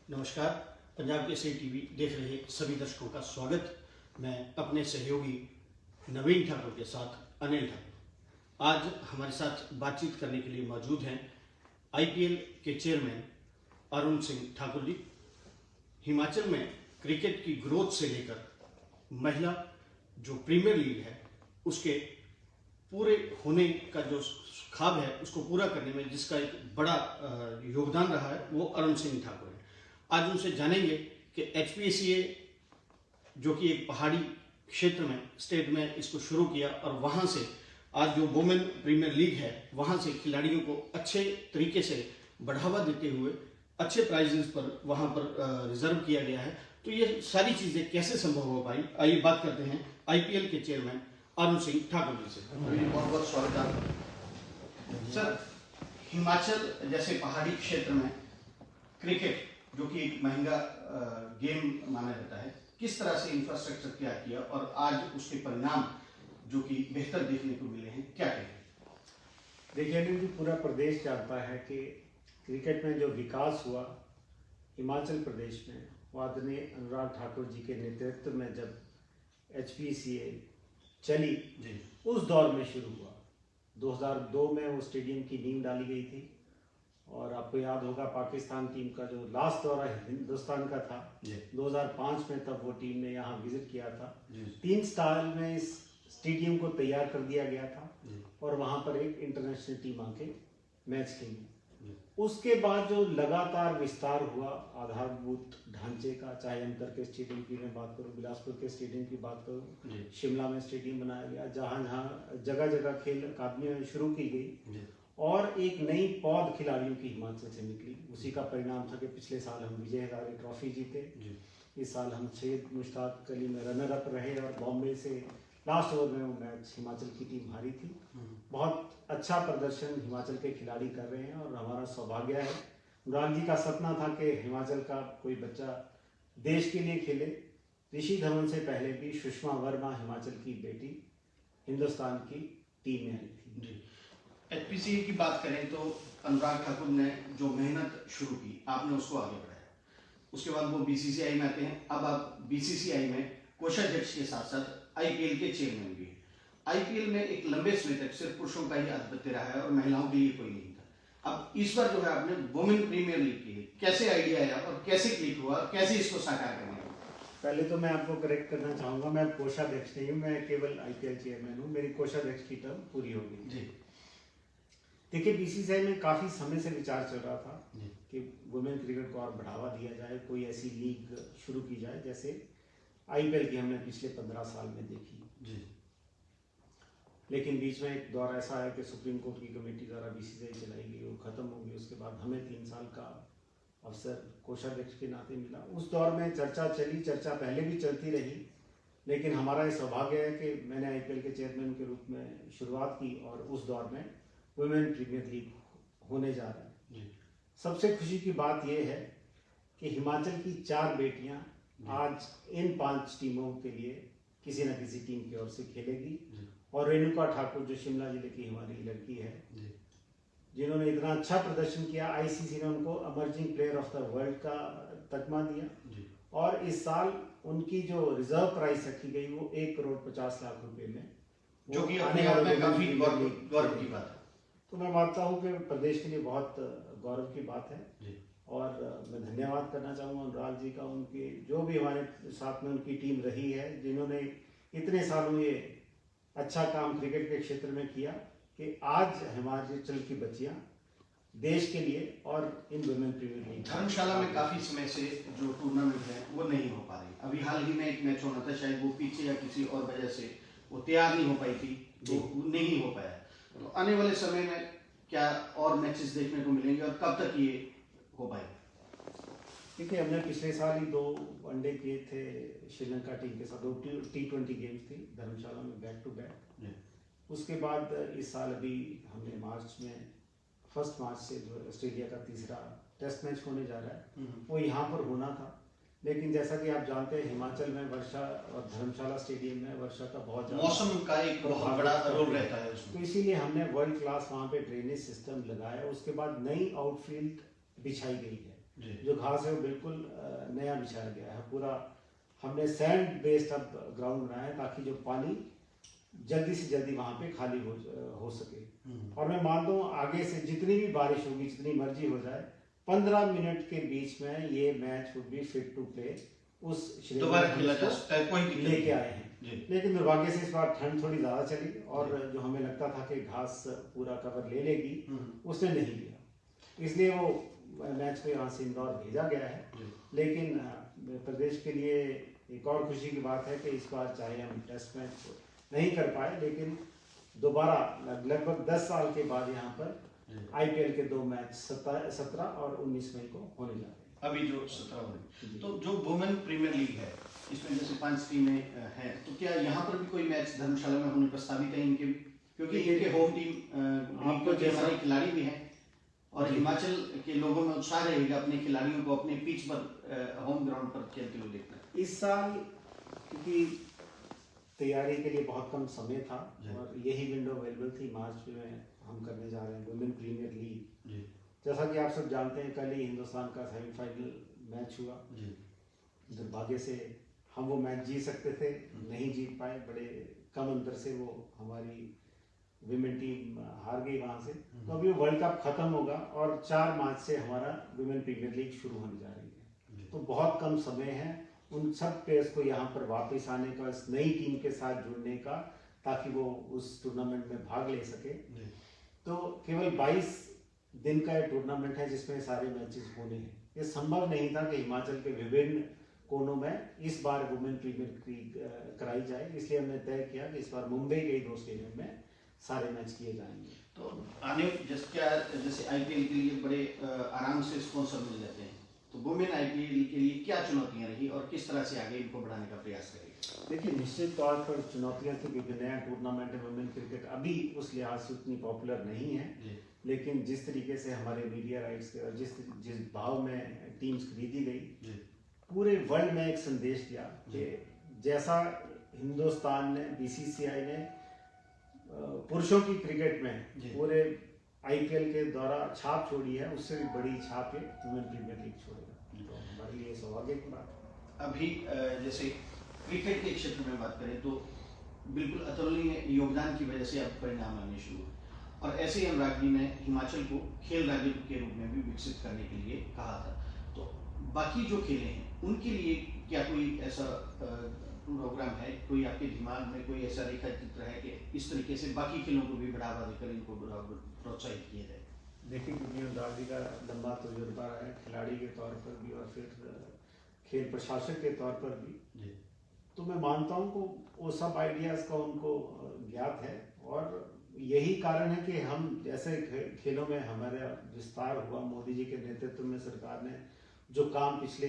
नमस्कार। पंजाब केसरी टीवी देख रहे सभी दर्शकों का स्वागत। मैं अपने सहयोगी नवीन ठाकुर के साथ अनिल ठाकुर। आज हमारे साथ बातचीत करने के लिए मौजूद हैं आईपीएल के चेयरमैन अरुण सिंह ठाकुर जी। हिमाचल में क्रिकेट की ग्रोथ से लेकर महिला जो प्रीमियर लीग है उसके पूरे होने का जो ख्वाब है उसको पूरा करने में जिसका एक बड़ा योगदान रहा है वो अरुण सिंह ठाकुर है। आज उनसे जानेंगे कि एचपीसीए जो कि एक पहाड़ी क्षेत्र में स्टेट में इसको शुरू किया और वहाँ से आज जो वुमेन प्रीमियर लीग है वहाँ से खिलाड़ियों को अच्छे तरीके से बढ़ावा देते हुए अच्छे प्राइजेस पर वहाँ पर रिजर्व किया गया है। तो ये सारी चीज़ें कैसे संभव हो पाई, आइए बात करते हैं आईपीएल के चेयरमैन अरुण सिंह ठाकुर जी से। बहुत बहुत स्वागत आपका सर। हिमाचल जैसे पहाड़ी क्षेत्र में क्रिकेट जो कि एक महंगा गेम माना जाता है, किस तरह से इंफ्रास्ट्रक्चर तैयार किया और आज उसके परिणाम जो कि बेहतर देखने को मिले हैं, क्या कहें? देखिए अनिल जी, पूरा प्रदेश जानता है कि क्रिकेट में जो विकास हुआ हिमाचल प्रदेश में वो आदरणीय अनुराग ठाकुर जी के नेतृत्व में जब एचपीसीए चली जी। उस दौर में शुरू हुआ। 2002 में वो स्टेडियम की नींव डाली गई थी और आपको याद होगा पाकिस्तान टीम का जो लास्ट दौरा हिंदुस्तान का था 2005 में, तब वो टीम ने यहाँ विजिट किया था। 3 साल में इस स्टेडियम को तैयार कर दिया गया था और वहाँ पर एक इंटरनेशनल टीम आके मैच खेली। उसके बाद जो लगातार विस्तार हुआ आधारभूत ढांचे का, चाहे अंतर के स्टेडियम की मैं बात करूँ, बिलासपुर के स्टेडियम की बात करूँ, शिमला में स्टेडियम बनाया गया, जहाँ जहाँ जगह जगह खेल अकादमियाँ शुरू की गई और एक नई पौध खिलाड़ियों की हिमाचल से निकली। उसी का परिणाम था कि पिछले साल हम विजय हजारे ट्रॉफी जीते, इस साल हम सैयद मुश्ताक अली में रनर अप रहे और बॉम्बे से लास्ट ओवर में वो मैच हिमाचल की टीम हारी थी। बहुत अच्छा प्रदर्शन हिमाचल के खिलाड़ी कर रहे हैं और हमारा सौभाग्य है, अनुराग जी का सपना था कि हिमाचल का कोई बच्चा देश के लिए खेले। ऋषि धवन से पहले भी सुषमा वर्मा हिमाचल की बेटी हिंदुस्तान की टीम में आई थी। एचपीसीए की बात करें तो अनुराग ठाकुर ने जो मेहनत शुरू की आपने उसको आगे बढ़ाया, उसके बाद वो बीसीसीआई में आते हैं। अब आप बीसीसीआई में कोषाध्यक्ष के साथ साथ आईपीएल के चेयरमैन भी हैं। आईपीएल में एक लंबे समय तक सिर्फ पुरुषों का ही आधिपत्य रहा है और महिलाओं के लिए कोई नहीं था। अब इस बार जो है आपने वुमेन प्रीमियर लीग की, कैसे आइडिया आया और कैसे क्लिक हुआ, कैसे इसको साकार करना? पहले तो मैं आपको करेक्ट करना चाहूँगा, मैं कोषाध्यक्ष नहीं हूँ, मैं केवल आईपीएल चेयरमैन हूँ। मेरी कोषाध्यक्ष की टर्म पूरी हो गई जी। देखिए बीसीसीआई में काफ़ी समय से विचार चल रहा था कि वुमेन क्रिकेट को और बढ़ावा दिया जाए, कोई ऐसी लीग शुरू की जाए जैसे आईपीएल की हमने पिछले 15 साल में देखी जी। लेकिन बीच में एक दौर ऐसा है कि सुप्रीम कोर्ट की कमेटी द्वारा बीसीसीआई चलाई गई, वो ख़त्म हो गई। उसके बाद हमें 3 साल का अवसर कोषाध्यक्ष के नाते मिला। उस दौर में चर्चा चली, चर्चा पहले भी चलती रही, लेकिन हमारा ये सौभाग्य है कि मैंने आईपीएल के चेयरमैन के रूप में शुरुआत की और उस दौर में वुमेन प्रीमियर लीग होने जा रहा है जी। सबसे खुशी की बात यह है कि हिमाचल की 4 बेटियां आज इन 5 टीमों के लिए किसी न किसी टीम की ओर से खेलेगी और रेणुका ठाकुर जो शिमला जिले की हमारी लड़की है जिन्होंने इतना अच्छा प्रदर्शन किया, आईसीसी ने उनको emerging player of the world का तगमा दिया और इस साल उनकी जो रिजर्व प्राइस रखी गई वो 1,50,00,000 रुपए में, जो कि अपने आप में काफी गौरव की बात है। तो मैं मानता हूँ कि प्रदेश के लिए बहुत गौरव की बात है और मैं धन्यवाद करना चाहूँगा अनुराग जी का, उनके जो भी हमारे साथ में उनकी टीम रही है जिन्होंने इतने सालों ये अच्छा काम क्रिकेट के क्षेत्र में किया कि आज हिमाचल की बच्चियाँ देश के लिए और इन वुमेन प्रीमियर लीग धर्मशाला में काफी समय से जो टूर्नामेंट है वो नहीं हो पा रही। अभी हाल ही में एक मैच होना था, शायद वो पीछे या किसी और वजह से वो तैयार नहीं हो पाई थी, तो नहीं हो पाया। तो आने वाले समय में क्या और मैचेस देखने को मिलेंगे और कब तक ये हो पाए? देखिए हमने पिछले साल ही 2 वनडे किए थे श्रीलंका टीम के साथ, 2 T20 गेम्स थी धर्मशाला में बैक टू बैक। उसके बाद इस साल अभी हमने मार्च में 1 मार्च से जो ऑस्ट्रेलिया का तीसरा टेस्ट मैच होने जा रहा है वो यहाँ पर होना था, लेकिन जैसा कि आप जानते हैं हिमाचल में वर्षा और धर्मशाला स्टेडियम में वर्षा का बहुत मौसम का एक बहुत बड़ा रोल रहता है उसमें। तो इसीलिए हमने वर्ल्ड क्लास वहाँ पे ड्रेनेज सिस्टम लगाया। उसके बाद नई आउटफील्ड बिछाई गई है, जो घास है वो बिल्कुल नया बिछाया गया है पूरा। हमने सैंड बेस्ड अब ग्राउंड बनाया है ताकि जो पानी जल्दी से जल्दी वहाँ पे खाली हो सके। और मैं मानता हूँ आगे से जितनी भी बारिश होगी, जितनी मर्जी हो जाए, 15 मिनट के बीच में ये match would be fit to play. उस दोबारा खेला जा सकता है, कोई दिक्कत लेके आए हैं। लेकिन दुर्भाग्य से इस बार ठंड थोड़ी ज्यादा चली और जो हमें लगता था कि घास पूरा कवर ले लेगी, उसने नहीं लिया। इसलिए वो मैच को यहाँ से इंदौर भेजा गया है। लेकिन प्रदेश के लिए एक और खुशी की बात है कि इस बार चाहे हम टेस्ट मैच नहीं कर पाए, लेकिन दोबारा लगभग 10 साल के बाद यहाँ पर आईपीएल के 2 मैच 17 और 19 मई को होने जा रहे हैं। अभी जो 17 होने, तो जो वुमेन प्रीमियर लीग है इसमें जैसे 5 टीमें हैं, तो क्या यहाँ पर भी कोई मैच धर्मशाला में होने प्रस्तावित है इनके? क्योंकि इनके होम टीम आपको जो हमारे खिलाड़ी भी हैं और हिमाचल के लोगों में उत्साह रहेगा अपने खिलाड़ियों को अपने पिच पर होम ग्राउंड पर खेलते हुए देखना। इस साल क्योंकि तैयारी के लिए बहुत कम समय था और यही विंडो अवेलेबल थी, मार्च में हम करने जा रहे हैं वुमेन प्रीमियर लीग। जैसा कि आप सब जानते हैं, कल ही हिंदुस्तान का सेमीफाइनल मैच हुआ। दुर्भाग्य से हम वो मैच जीत सकते थे, नहीं जीत पाए। बड़े कम अंतर से वो हमारी विमेन टीम हार गई वहाँ से। तो अभी वर्ल्ड कप खत्म होगा और 4 मार्च से हमारा विमेन प्रीमियर लीग शुरू होने जा रही है। तो बहुत कम समय है उन सब प्लेयर्स को यहाँ पर वापस आने का, इस नई टीम के साथ जुड़ने का, ताकि वो उस टूर्नामेंट में भाग ले सके। तो केवल 22 दिन का टूर्नामेंट है जिसमें सारे मैचेस होने हैं। ये संभव नहीं था कि हिमाचल के विभिन्न कोनों में इस बार वुमेन प्रीमियर लीग कराई जाए, इसलिए हमने तय किया कि इस बार मुंबई के 2 स्टेडियम में सारे मैच किए जाएंगे। तो आने जैसे आईपीएल के लिए बड़े आराम से स्पॉन्सर मिल जाते हैं, तो वुमेन आईपीएल के लिए क्या चुनौतियां रही और किस तरह से आगे इनको बढ़ाने का प्रयास करेंगे? देखिए, निश्चित तौर पर चुनौतियां थी क्योंकि नया टूर्नामेंट है। वुमेन क्रिकेट अभी उस लिहाज से उतनी पॉपुलर नहीं है, लेकिन जिस तरीके से हमारे मीडिया राइट्स के और जिस भाव में टीम्स खरीदी गई, पूरे वर्ल्ड में एक संदेश दिया कि जैसा हिंदुस्तान ने, बीसीसीआई ने पुरुषों की क्रिकेट में पूरे आईपीएल के द्वारा छाप छोड़ी है, उससे भी बड़ी छाप है वुमेन प्रीमियर लीग छोड़ेगा। तो हमारे लिए सौभाग्य की बात है। अभी जैसे क्रिकेट के क्षेत्र में बात करें तो बिल्कुल अतुलनीय योगदान की वजह से अब परिणाम आने शुरू हुए, और ऐसे ही अनुराग जी ने हिमाचल को खेल राज्य के रूप में भी विकसित करने के लिए कहा था। तो बाकी जो खेले हैं उनके लिए क्या कोई ऐसा प्रोग्राम है, कोई आपके दिमाग में कोई ऐसा रेखा चित्र है कि इस तरीके से बाकी खेलों को भी बढ़ावा देकर इनको प्रोत्साहित किया जाए? देखिए, क्योंकि अनुराग जी का लंबा तजुर्बा है खिलाड़ी के तौर पर भी और फिर खेल प्रशासक के तौर पर भी, तो मैं मानता हूँ कि वो सब आइडियाज़ का उनको ज्ञात है। और यही कारण है कि हम जैसे खेलों में हमारा विस्तार हुआ, मोदी जी के नेतृत्व में सरकार ने जो काम पिछले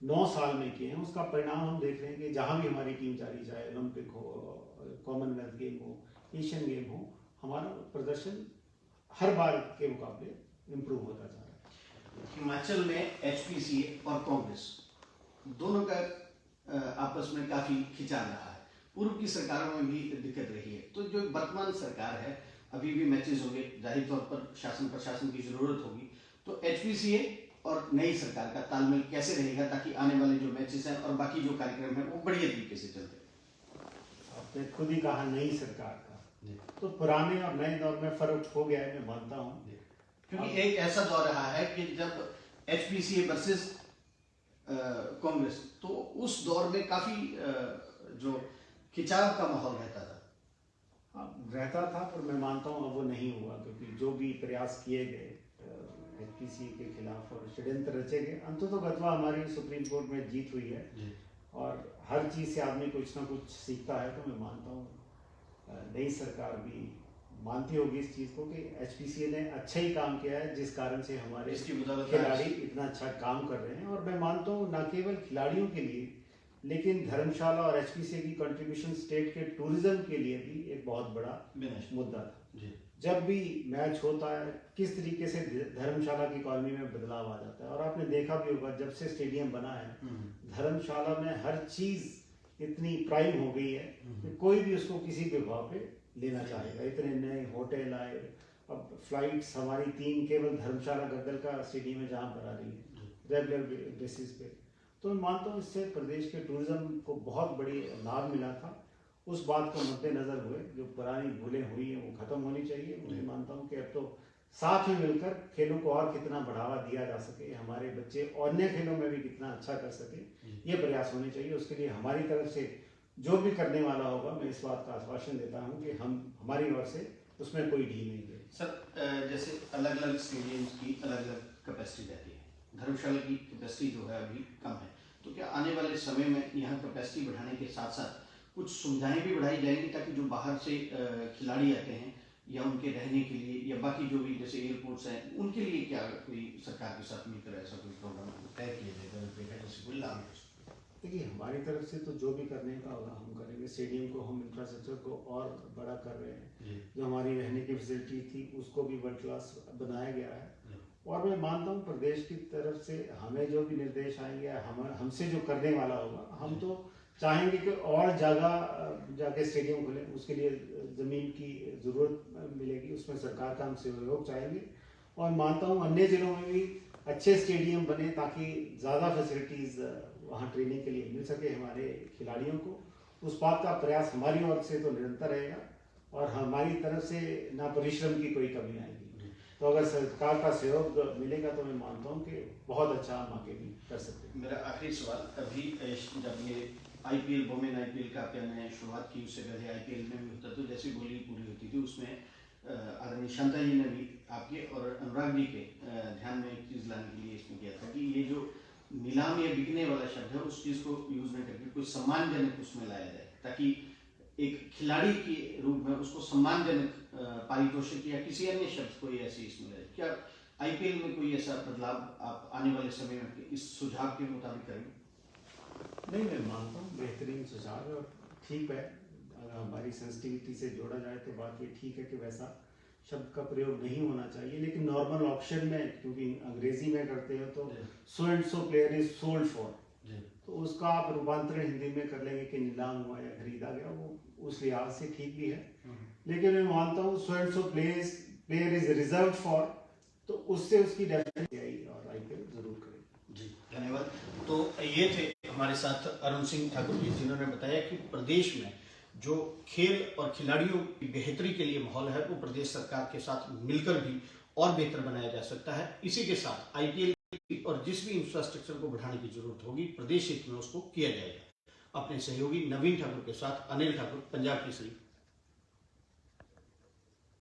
9 साल में किए हैं, उसका परिणाम हम देख रहे हैं कि जहाँ भी हमारी टीम चली जाए, ओलंपिक हो, कॉमनवेल्थ गेम हो, एशियन गेम हो, हमारा प्रदर्शन हर बार के मुकाबले इम्प्रूव होता जा रहा है। हिमाचल में एचपीसीए और कांग्रेस दोनों का आपस में काफी खिंचाव रहा है, पूर्व की सरकारों में भी दिक्कत रही है। तो जो वर्तमान सरकार है, अभी भी मैचेस होंगे, जाहिर तौर पर शासन प्रशासन की जरूरत होगी, तो एचपीसीए और नई सरकार का तालमेल कैसे रहेगा ताकि आने वाले जो मैचेस हैं और बाकी जो कार्यक्रम है वो बढ़िया तरीके से चलते हैं? आपने खुद ही कहा नई सरकार का, तो पुराने और नए दौर में फर्क हो गया है, मैं मानता हूँ। क्योंकि एक ऐसा दौर रहा है कि जब एचपीसीए वर्सेस कांग्रेस, तो उस दौर में काफी जो खिंचाव का माहौल रहता था। पर मैं मानता हूँ अब वो नहीं हुआ, क्योंकि जो भी प्रयास किए गए एचपीसीए के खिलाफ और षड्यंत्र रचे गए, अंततोगत्वा हमारी सुप्रीम कोर्ट में जीत हुई है और हर चीज़ से आदमी कुछ ना कुछ सीखता है। तो मैं मानता हूँ नई सरकार भी मानती होगी इस चीज़ को कि एचपीसीए ने अच्छा ही काम किया है, जिस कारण से हमारे खिलाड़ी इतना अच्छा काम कर रहे हैं। और मैं मानता हूँ न केवल खिलाड़ियों के लिए, लेकिन धर्मशाला और एचपीसीए की कंट्रीब्यूशन स्टेट के टूरिज्म के लिए भी एक बहुत बड़ा मुद्दा था। जब भी मैच होता है किस तरीके से धर्मशाला की कॉलोनी में बदलाव आ जाता है। और आपने देखा भी होगा जब से स्टेडियम बना है धर्मशाला में हर चीज इतनी प्राइम हो गई है कि कोई भी उसको किसी भी भाव पे लेना चाहेगा। इतने नए होटल आए, अब फ्लाइट्स हमारी 3 केवल धर्मशाला गद्दल का स्टेडियम है जहाँ पर आ रही है रेगुलर बेसिस पे। तो मैं मानता हूँ इससे प्रदेश के टूरिज्म को बहुत बड़ी लाभ मिला था। उस बात को मद्देनजर हुए जो पुरानी भूलें हुई हैं वो खत्म होनी चाहिए। मैं मानता हूँ कि अब तो साथ में मिलकर खेलों को और कितना बढ़ावा दिया जा सके, हमारे बच्चे अन्य खेलों में भी कितना अच्छा कर सके, ये प्रयास होने चाहिए। उसके लिए हमारी तरफ से जो भी करने वाला होगा मैं इस बात का आश्वासन देता हूँ कि हम हमारी ओर से उसमें कोई ढील नहीं देंगे। सर जैसे अलग अलग स्टेडियम्स की अलग अलग कैपेसिटी रहती है, धर्मशाला की कैपेसिटी जो है अभी कम है, तो क्या आने वाले समय में यहाँ कैपेसिटी बढ़ाने के साथ साथ कुछ सुविधाएं भी बढ़ाई जाएंगी ताकि जो बाहर से खिलाड़ी आते हैं या उनके रहने के लिए या बाकी जो भी जैसे एयरपोर्ट्स हैं उनके लिए क्या कोई सरकार के साथ मिलकर ऐसा कोई प्रोग्राम तय किया जाएगा जैसे कोई लाभ? देखिए हमारी तरफ से तो जो भी करने का होगा हम करेंगे। स्टेडियम को हम इंफ्रास्ट्रक्चर को और बड़ा कर रहे हैं, जो हमारी रहने की फैसिलिटी थी उसको भी वर्ल्ड क्लास बनाया गया है। और मैं मानता हूँ प्रदेश की तरफ से हमें जो भी निर्देश आएंगे हमसे जो करने वाला होगा हम तो चाहेंगे कि और जगह जाके स्टेडियम खोलें। उसके लिए ज़मीन की ज़रूरत मिलेगी, उसमें सरकार का हम सहयोग चाहेंगे। और मानता हूँ अन्य जिलों में भी अच्छे स्टेडियम बने ताकि ज़्यादा फैसिलिटीज़ वहाँ ट्रेनिंग के लिए मिल सके हमारे खिलाड़ियों को। उस बात का प्रयास हमारी ओर से तो निरंतर रहेगा और हमारी तरफ से ना परिश्रम की कोई कमी आएगी। तो अगर सरकार का सहयोग मिलेगा तो मैं मानता हूँ कि बहुत अच्छा हम आगे भी कर सकते हैं। मेरा आखिरी सवाल, अभी जब ये आईपीएल वुमेन आईपीएल का आपने शुरुआत की उससे पहले आईपीएल में भी होता तो जैसी बोली पूरी होती थी उसमें आदरणीय शांता जी ने भी आपके और अनुराग जी के ध्यान में एक चीज़ लाने के लिए इसमें किया था कि ये जो नीलाम या बिकने वाला शब्द है उस चीज़ को यूज नहीं करके कोई सम्मानजनक उसमें लाया जाए ताकि एक खिलाड़ी के रूप में उसको सम्मानजनक पारितोषिक या किसी अन्य शब्द कोई ऐसी इसमें लाए। क्या आईपीएल में कोई ऐसा बदलाव आप आने वाले समय में इस सुझाव के मुताबिक करेंगे? नहीं, मैं मानता हूँ बेहतरीन सुझाव है और ठीक है। अगर हमारी सेंसिटिविटी से जोड़ा जाए तो बात ये ठीक है कि वैसा शब्द का प्रयोग नहीं होना चाहिए। लेकिन नॉर्मल ऑप्शन में क्योंकि अंग्रेजी में करते हो तो so and so player is sold for, तो उसका आप रूपांतरण हिंदी में कर लेंगे कि नीलाम हुआ या खरीदा गया, वो उस लिहाज से ठीक भी है। लेकिन मैं मानता हूँ so and so player is reserve for, तो उससे उसकी डेफिनेशन आई और आईपीएल जरूर करें। जी धन्यवाद। तो ये थे हमारे साथ अरुण सिंह ठाकुर जी जिन्होंने बताया कि प्रदेश में जो खेल और खिलाड़ियों की बेहतरी के लिए माहौल है वो प्रदेश सरकार के साथ मिलकर भी और बेहतर बनाया जा सकता है। इसी के साथ आईपीएल और जिस भी इंफ्रास्ट्रक्चर को बढ़ाने की जरूरत होगी प्रदेश हित में उसको किया जाएगा। अपने सहयोगी नवीन ठाकुर के साथ अनिल ठाकुर, पंजाब केसरी।